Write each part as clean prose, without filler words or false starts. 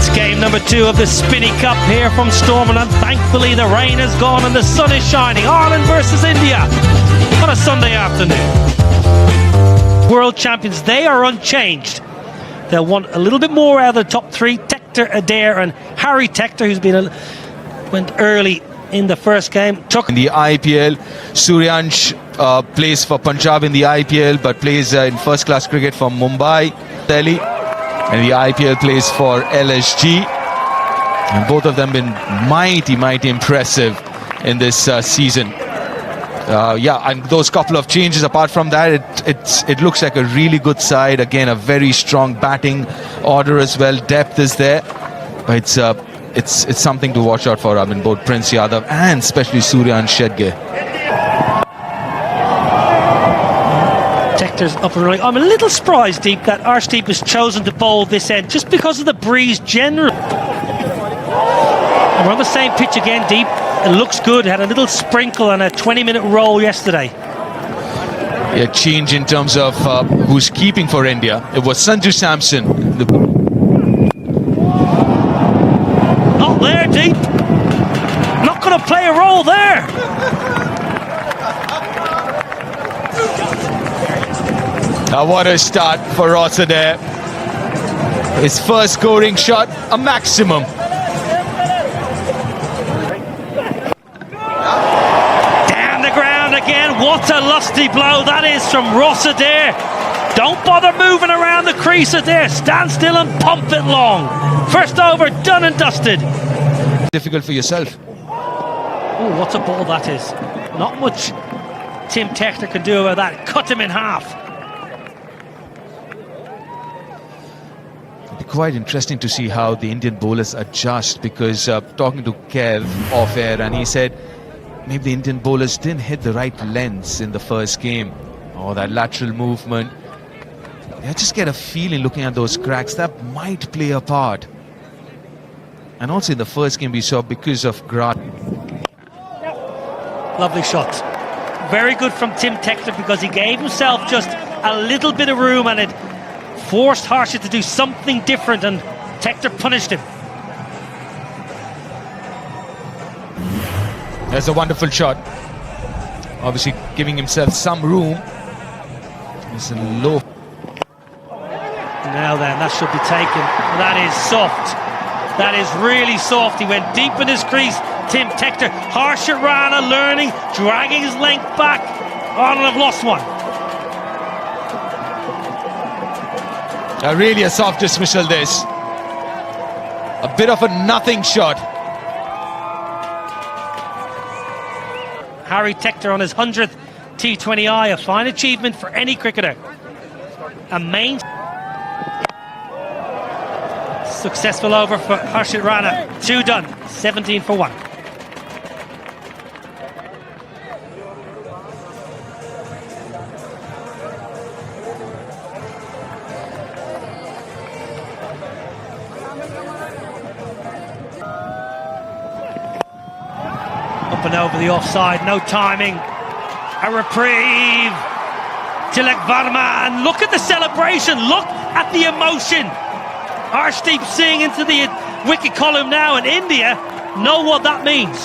It's game number 2 of the Spinny Cup here from Stormont, and thankfully the rain is gone and the sun is shining. Ireland versus India on a Sunday afternoon. World champions, they are unchanged. They'll want a little bit more out of the top 3. Tector Adair and Harry Tector, who's been went early in the first game. In the IPL, Suryansh plays for Punjab in the IPL, but plays in first-class cricket for Mumbai, Delhi, and the IPL plays for LSG. And both of them been mighty impressive in this season. Yeah, and those couple of changes, apart from that, it looks like a really good side. Again, a very strong batting order as well. Depth is there, but it's something to watch out for. I mean, both Prince Yadav and especially Suryansh Shedge. Tector's up and running. I'm a little surprised, Deep, that Arshdeep has chosen to bowl this end just because of the breeze generally. And we're on the same pitch again, Deep. It looks good. Had a little sprinkle and a 20-minute roll yesterday. Yeah, change in terms of who's keeping for India. It was Sanju Samson. Not there, Deep. Not going to play a role there. Now what a start for Rosa there. His first scoring shot, a maximum. Down the ground again. What a lusty blow that is from Ross Adair. Don't bother moving around the crease Adair. Stand still and pump it long. First over, done and dusted. Difficult for yourself. Oh, what a ball that is. Not much Tim Tector can do about that. Cut him in half. Quite interesting to see how the Indian bowlers adjust, because talking to Kev off air, and he said maybe the Indian bowlers didn't hit the right lengths in the first game, or that lateral movement. I just get a feeling looking at those cracks that might play a part. And also in the first game we saw, because of Grant. Lovely shot. Very good from Tim Tector, because he gave himself just a little bit of room and it forced Harshit to do something different, and Tector punished him. That's a wonderful shot. Obviously giving himself some room. It's a low. Now then, that should be taken. That is soft. That is really soft. He went deep in his crease. Tim Tector, Harshit Rana learning, dragging his length back. Ireland have lost one. Really a soft dismissal this. A bit of a nothing shot. Harry Tector on his 100th T20I, a fine achievement for any cricketer. A main successful over for Harshit Rana. 2 done, 17 for 1. Up and over the offside, no timing. A reprieve. Tilak Varma, and look at the celebration, look at the emotion. Arshdeep Singh into the wicket column now, and India know what that means.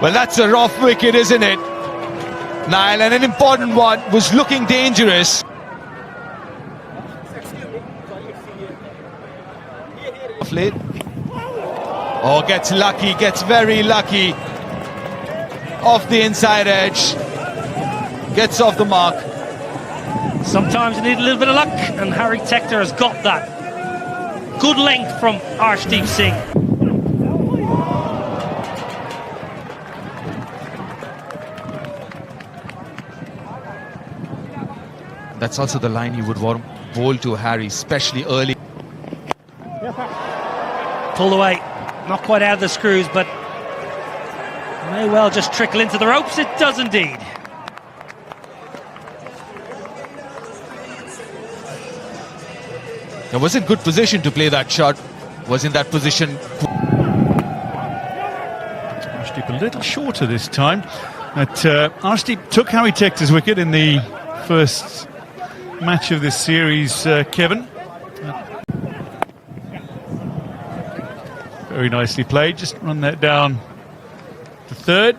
Well, that's a rough wicket, isn't it, Niall? And an important one, was looking dangerous. Oh, gets lucky, gets very lucky. Off the inside edge. Gets off the mark. Sometimes you need a little bit of luck, and Harry Tector has got that. Good length from Arshdeep Singh. That's also the line you would want to bowl to Harry, especially early. Pulled away, not quite out of the screws, but may well just trickle into the ropes. It does indeed. It was in good position to play that shot. Was in that position. Arshdeep a little shorter this time. But Arshdeep took Harry Tector's wicket in the first match of this series, Kevin. Very nicely played. Just run that down to third.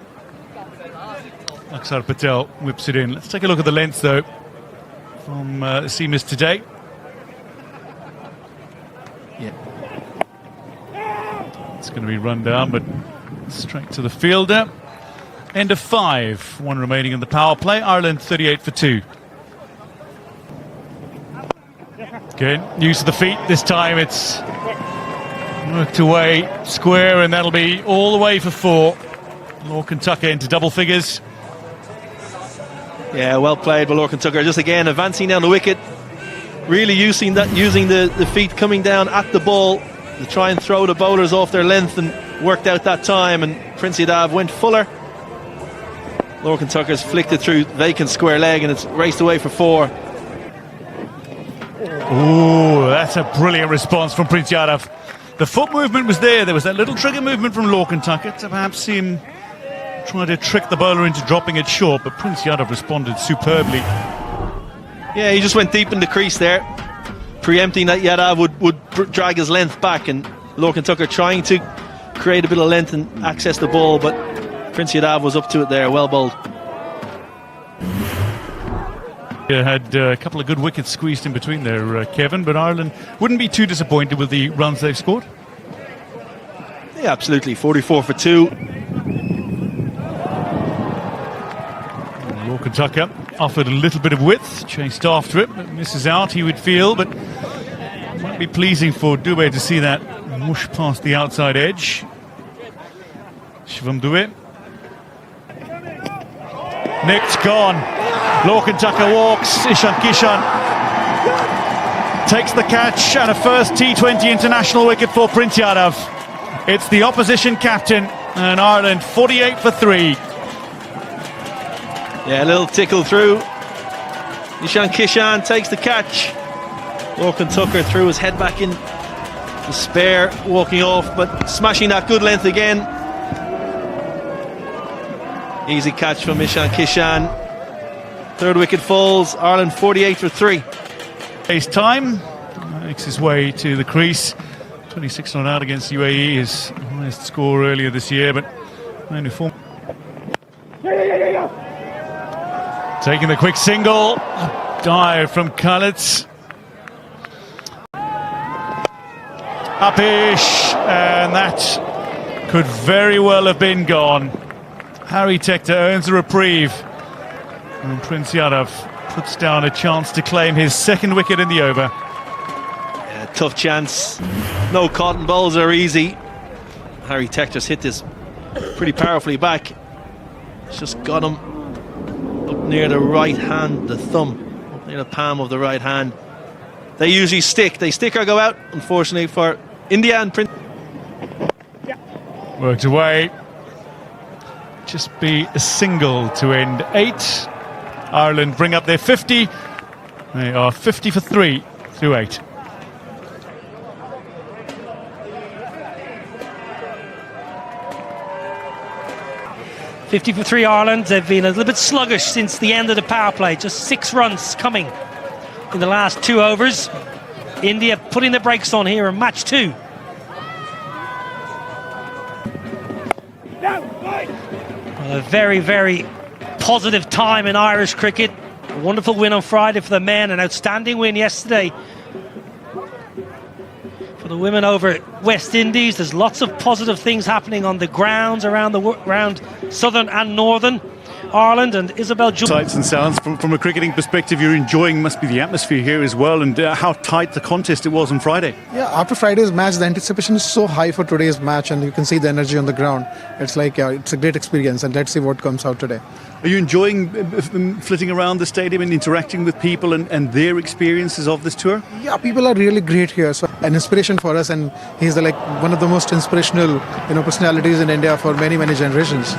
Aksar Patel whips it in. Let's take a look at the length, though, from seamers today. Yeah. It's going to be run down, but straight to the fielder. End of 5. 1 remaining in the power play. Ireland 38 for 2. Again, use of the feet. This time it's worked away square, and that'll be all the way for 4. Lorcan Tucker into double figures. Yeah, well played by Lorcan Tucker. Just again advancing down the wicket, really using the feet coming down at the ball to try and throw the bowlers off their length, and worked out that time. And Prince Yadav went fuller. Lorcan Tucker's flicked it through vacant square leg, and it's raced away for 4. Oh, that's a brilliant response from Prince Yadav. The foot movement was there. There was that little trigger movement from Lorcan Tucker to perhaps see him try to trick the bowler into dropping it short, but Prince Yadav responded superbly. Yeah, he just went deep in the crease there, preempting that Yadav would drag his length back, and Lorcan Tucker trying to create a bit of length and access the ball, but Prince Yadav was up to it there. Well bowled. Had a couple of good wickets squeezed in between there, Kevin, but Ireland wouldn't be too disappointed with the runs they've scored. Yeah, absolutely. 44 for 2. Lorcan Tucker offered a little bit of width, chased after it, but misses out, he would feel, but it might be pleasing for Dubé to see that whoosh past the outside edge. Shivam Dubé. Nicked, gone. Lorcan Tucker walks. Ishan Kishan takes the catch, and a first T20 international wicket for Prince Yadav. It's the opposition captain, and Ireland 48 for 3. Yeah, a little tickle through. Ishan Kishan takes the catch. Lorcan Tucker threw his head back in the spare, walking off, but smashing that good length again. Easy catch from Ishan Kishan. Third wicket falls. Ireland 48 for 3. Ace time makes his way to the crease. 26 not out against UAE, his highest score earlier this year, but only 4. Taking the quick single. Dive from Khalid. Upish, and that could very well have been gone. Harry Tector earns a reprieve, and Prince Yadav puts down a chance to claim his second wicket in the over. Yeah, tough chance. No cotton balls are easy. Harry Tector's hit this pretty powerfully back. It's just got him up near the right hand, the thumb, up near the palm of the right hand. They usually stick. They stick or go out, unfortunately for India and Prince. Worked away. Just be a single to end 8. Ireland bring up their 50. They are 50 for 3 through 8. For 3 Ireland. They've been a little bit sluggish since the end of the power play. Just 6 runs coming in the last 2 overs. India putting the brakes on here in match 2. A very, very positive time in Irish cricket. A wonderful win on Friday for the men. An outstanding win yesterday for the women over West Indies. There's lots of positive things happening on the grounds around southern and northern Ireland. And Isabel Sights and sounds from a cricketing perspective, you're enjoying must be the atmosphere here as well, and how tight the contest it was on Friday. Yeah, after Friday's match, the anticipation is so high for today's match, and you can see the energy on the ground. It's like it's a great experience, and let's see what comes out today. Are you enjoying flitting around the stadium and interacting with people and their experiences of this tour? Yeah, people are really great here. So an inspiration for us, and he's one of the most inspirational personalities in India for many generations.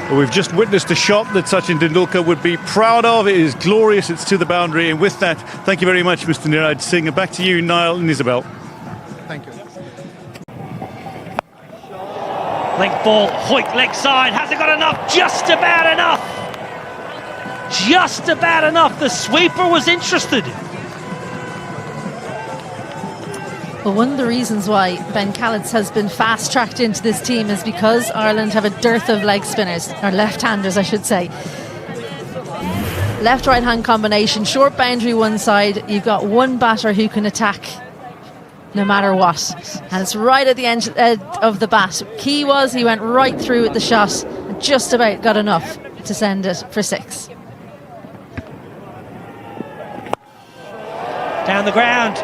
Well, we've just witnessed a shot that Sachin Tendulkar would be proud of. It is glorious. It's to the boundary. And with that, thank you very much, Mr. Niraj Singh. And back to you, Niall and Isabel. Thank you. Length ball, Hoyt leg side. Has it got enough? Just about enough. just about enough. The sweeper was interested. Well, one of the reasons why Ben Khaled has been fast-tracked into this team is because Ireland have a dearth of leg spinners, or left-handers I should say. Left-right hand combination, short boundary one side, you've got one batter who can attack no matter what, and it's right at the end of the bat. Key was he went right through with the shot and just about got enough to send it for 6. Down the ground,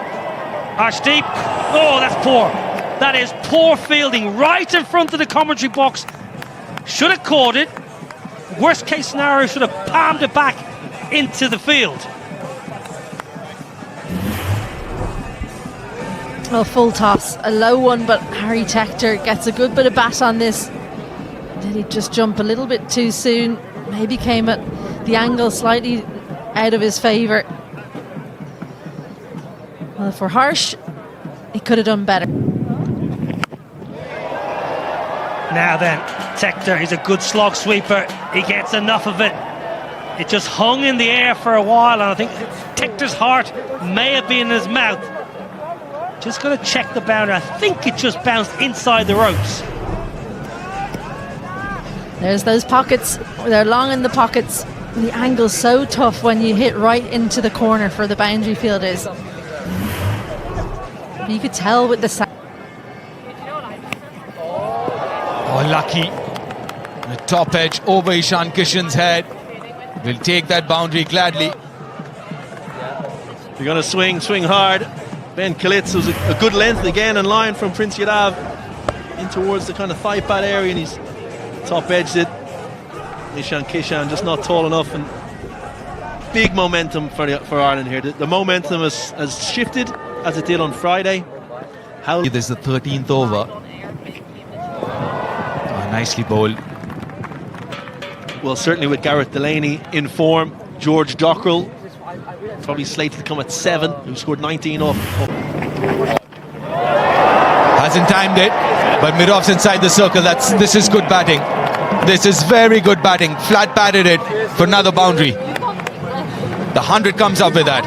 arshdeep. Oh, that's poor. That is poor fielding right in front of the commentary box. Should have caught it. Worst case scenario, should have palmed it back into the field. Well, full toss, a low one, but Harry Tector gets a good bit of bat on this. Did he just jump a little bit too soon? Maybe came at the angle slightly out of his favour. Well, for Harsh, he could have done better. Now then, Tector, he's a good slog sweeper. He gets enough of it. It just hung in the air for a while, and I think Tector's heart may have been in his mouth. Just going to check the boundary. I think it just bounced inside the ropes. There's those pockets. They're long in the pockets. The angle's so tough when you hit right into the corner for the boundary fielders. But you could tell with the sound. Oh, lucky. The top edge over Ishan Kishan's head. Will take that boundary gladly. You're going to swing hard. Ben Khalid was a good length again in line from Prince Yadav in towards the kind of thigh pad area, and he's top edged it. Ishan Kishan just not tall enough, and big momentum for Ireland here. The momentum has shifted as it did on Friday. This is the 13th over. Oh, nicely bowled. Well, certainly with Gareth Delaney in form, George Dockrell probably slated to come at 7, who scored 19 off. Hasn't timed it, but Mirov's inside the circle. This is good batting. This is very good batting. Flat batted it for another boundary. The 100 comes up with that.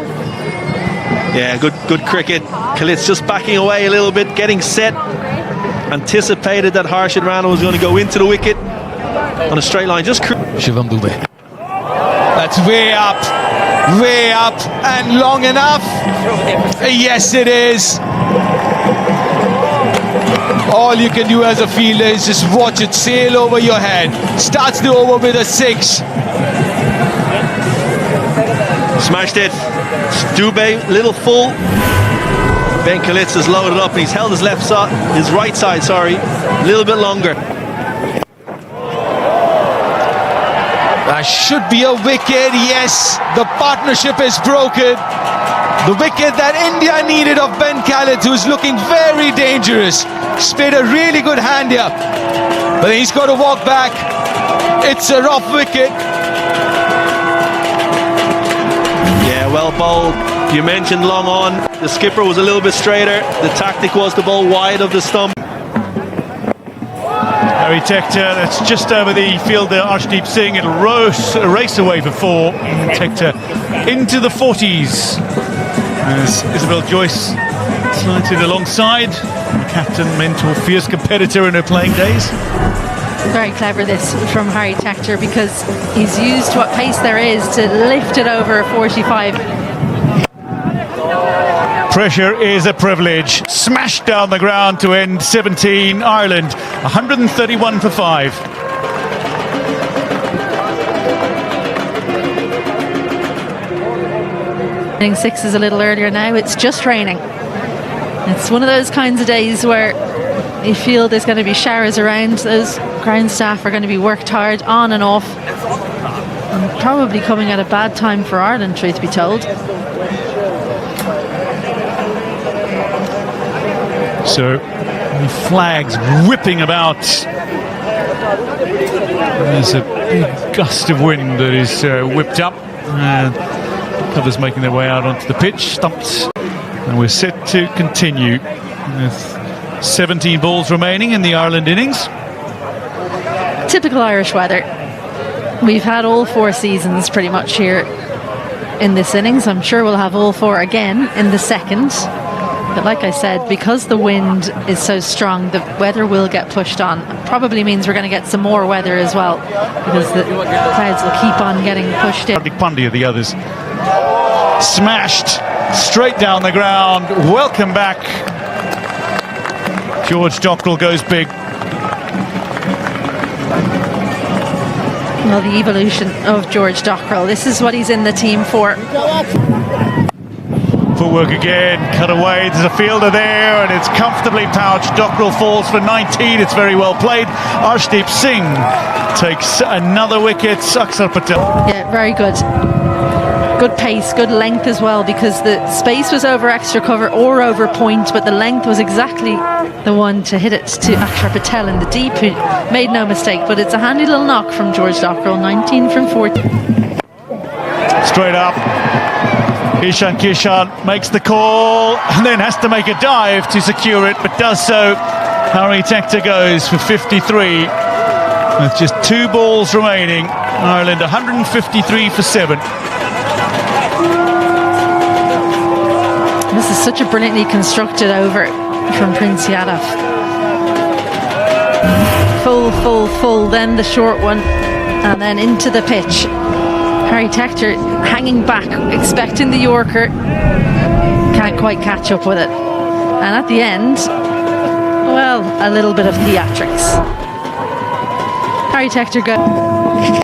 Yeah, good cricket. Khalid's just backing away a little bit, getting set. Anticipated that Harshit Rana was going to go into the wicket on a straight line. Just Shivam Dubey. That's way up, and long enough. Yes, it is. All you can do as a fielder is just watch it sail over your head. Starts the over with a 6. Smashed it. Dubey, little full. Ben Khalid has loaded up and he's held his right side, a little bit longer. That should be a wicket. Yes, the partnership is broken. The wicket that India needed of Ben Khalid, who's looking very dangerous. He's played a really good hand here, but he's got to walk back. It's a rough wicket. Yeah, well bowled. You mentioned long on. The skipper was a little bit straighter. The tactic was to bowl wide of the stump. Harry Tector, that's just over the fielder Arshdeep Singh. It'll race away for 4. Tector into the 40s. As Isabel Joyce slides it alongside. Captain, mentor, fierce competitor in her playing days. Very clever this from Harry Tector, because he's used what pace there is to lift it over 45. Pressure is a privilege. Smashed down the ground to end 17. Ireland 131 for 5. Hitting 6 is a little earlier now. It's just raining. It's one of those kinds of days where you feel there's going to be showers around. Those ground staff are going to be worked hard on and off, and probably coming at a bad time for Ireland, truth be told. So the flags whipping about. There's a big gust of wind that is whipped up. Covers making their way out onto the pitch, stumped, and we're set to continue with 17 balls remaining in the Ireland innings. Typical Irish weather. We've had all 4 seasons pretty much here in this innings. I'm sure we'll have all 4 again in the second. But like I said, because the wind is so strong, the weather will get pushed on. Probably means we're going to get some more weather as well, because the clouds will keep on getting pushed in. Hardik Pandya, the others. Smashed straight down the ground. Welcome back. George Dockrell goes big. Well, the evolution of George Dockrell. This is what he's in the team for. Footwork again, cut away, there's a fielder there, and it's comfortably pouched. Dockrell falls for 19, it's very well played. Arshdeep Singh takes another wicket. Akshar Patel. Yeah, very good. Good pace, good length as well, because the space was over extra cover or over point, but the length was exactly the one to hit it to Akshar Patel in the deep, who made no mistake. But it's a handy little knock from George Dockrell, 19 from 40. Straight up. Kishan makes the call and then has to make a dive to secure it, but does so. Harry Tector goes for 53 with just 2 balls remaining. Ireland 153 for 7. This is such a brilliantly constructed over from Prince Yadav. Full, then the short one, and then into the pitch. Harry Tector hanging back, expecting the Yorker, can't quite catch up with it. And at the end, well, a little bit of theatrics. Harry Tector goes.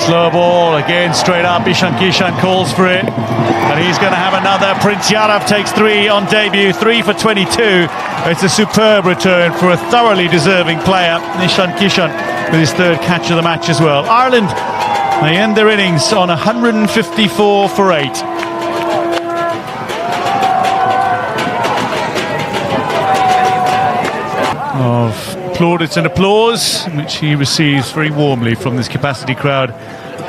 Slow ball, again straight up. Kishan calls for it, and he's going to have another. Prince Yadav takes 3 on debut, 3 for 22. It's a superb return for a thoroughly deserving player. Kishan with his 3rd catch of the match as well. Ireland, they end their innings on 154 for 8. Of plaudits and applause, which he receives very warmly from this capacity crowd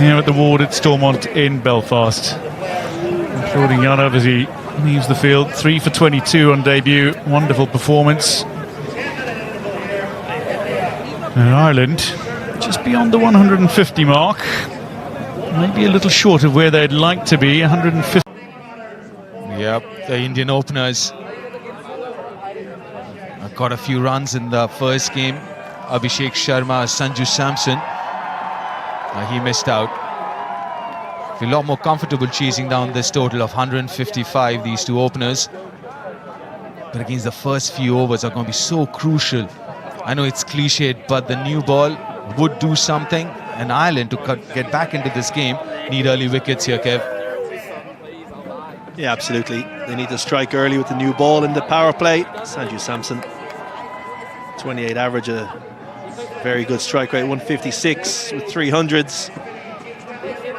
here at the ward at Stormont in Belfast. Applauding Yadav as he leaves the field. 3 for 22 on debut. Wonderful performance. And Ireland just beyond the 150 mark. Maybe a little short of where they'd like to be, 150. Yep, the Indian openers got a few runs in the first game. Abhishek Sharma, Sanju Samson. He missed out. A lot more comfortable chasing down this total of 155, these 2 openers. But against the first few overs are going to be so crucial. I know it's cliched, but the new ball would do something. And Ireland, to get back into this game, need early wickets here, Kev. Yeah, absolutely. They need to strike early with the new ball in the power play. Sanju Samson, 28 average, a very good strike rate, 156 with 300s.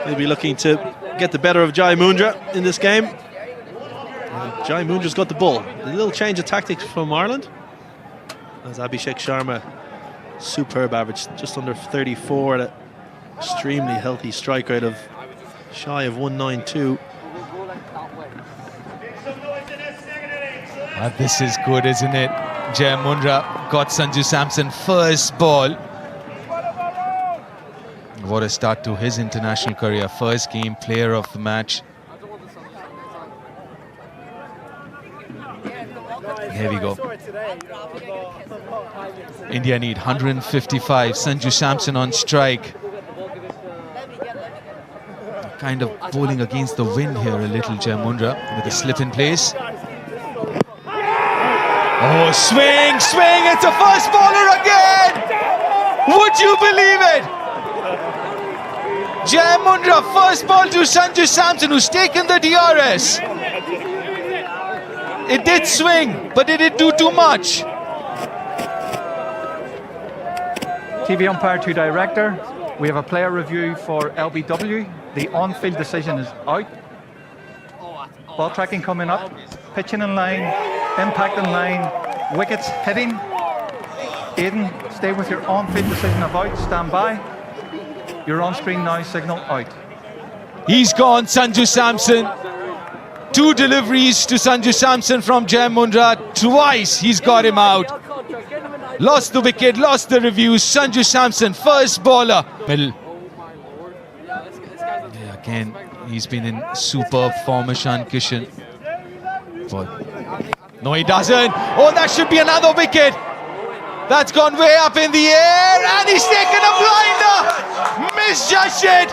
They'll be looking to get the better of Jai Mundra in this game. And Jai Mundra's got the ball. A little change of tactics from Ireland, as Abhishek Sharma, superb average, just under 34 at an extremely healthy strike rate of shy of 192. This is good, isn't it? Jai Mundra got Sanju Samson first ball. What a start to his international career. First game player of the match. Here we go. India need 155. Sanju Samson on strike. Kind of bowling against the wind here a little, Jai Mundra, with a slip in place. Oh, swing, it's a first bowler again! Would you believe it? Jai Mundra, first ball to Sanju Samson, who's taken the DRS. It did swing, but did it do too much? TV umpire to director. We have a player review for LBW. The on-field decision is out. Ball tracking coming up. Pitching in line. Impact in line. Wickets hitting. Aidan, stay with your on-field decision of out. Stand by. Your on-screen now signal out. He's gone, Sanju Samson. 2 deliveries to Sanju Samson from Jai Mundra. Twice he's got him out. Lost the wicket, lost the review. Sanju Samson, first bowler. Middle. Again, he's been in superb form, Ishan Kishan. But no, he doesn't. Oh, that should be another wicket. That's gone way up in the air, and he's taken a blinder. Misjudged it.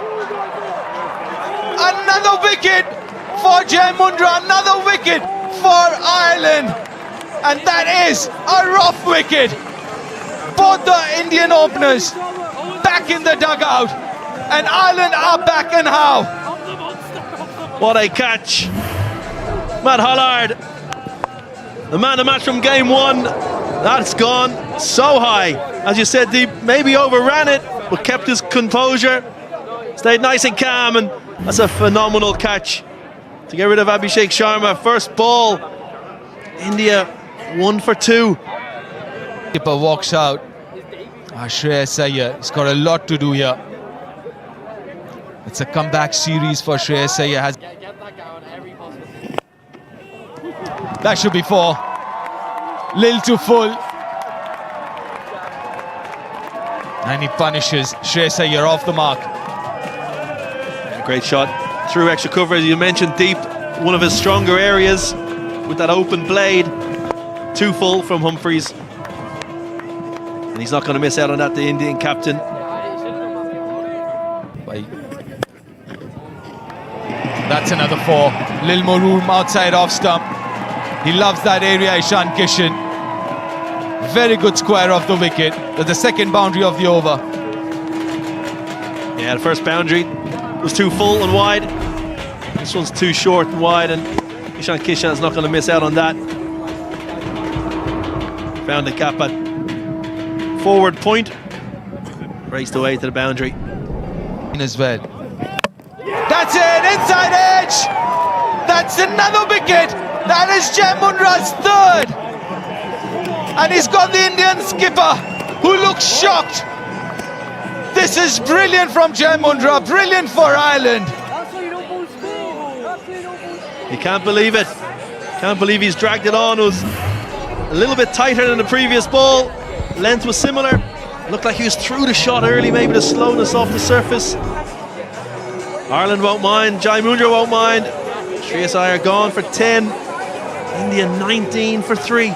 Another wicket for Jai Mundra, another wicket for Ireland. And that is a rough wicket. Both the Indian openers back in the dugout, and Ireland are back, and how? What a catch. Matt Hollard, the man of the match from game one. That's gone so high. As you said, Deep maybe overran it, but kept his composure, stayed nice and calm, and that's a phenomenal catch to get rid of Abhishek Sharma. First ball, India 1 for 2. Keeper walks out. Shreyas Iyer, he's got a lot to do here. It's a comeback series for Shreyas Iyer. That should be 4. Lil to full. And he punishes Shreyas Iyer off the mark. Great shot through extra cover, as you mentioned, Deep. One of his stronger areas with that open blade. 2 full from Humphreys. And he's not going to miss out on that, the Indian captain. That's another 4. Lil more room outside off stump. He loves that area, Ishan Kishan. Very good square off the wicket. That's the second boundary of the over. Yeah, the first boundary was 2 full and wide. This one's 2 short and wide, and Ishan Kishan's not going to miss out on that. Found a gap at forward point. Raced away to the boundary. As well. That's it, inside edge. That's another wicket. That is Jai Mundra's 3rd. And he's got the Indian skipper, who looks shocked. This is brilliant from Jai Mundra, brilliant for Ireland. You can't believe it. Can't believe he's dragged it on. It was a little bit tighter than the previous ball. Length was similar. Looked like he was through the shot early, maybe the slowness off the surface. Ireland won't mind, Jai Mundra won't mind. Shreyas Iyer gone for 10. India 19 for 3.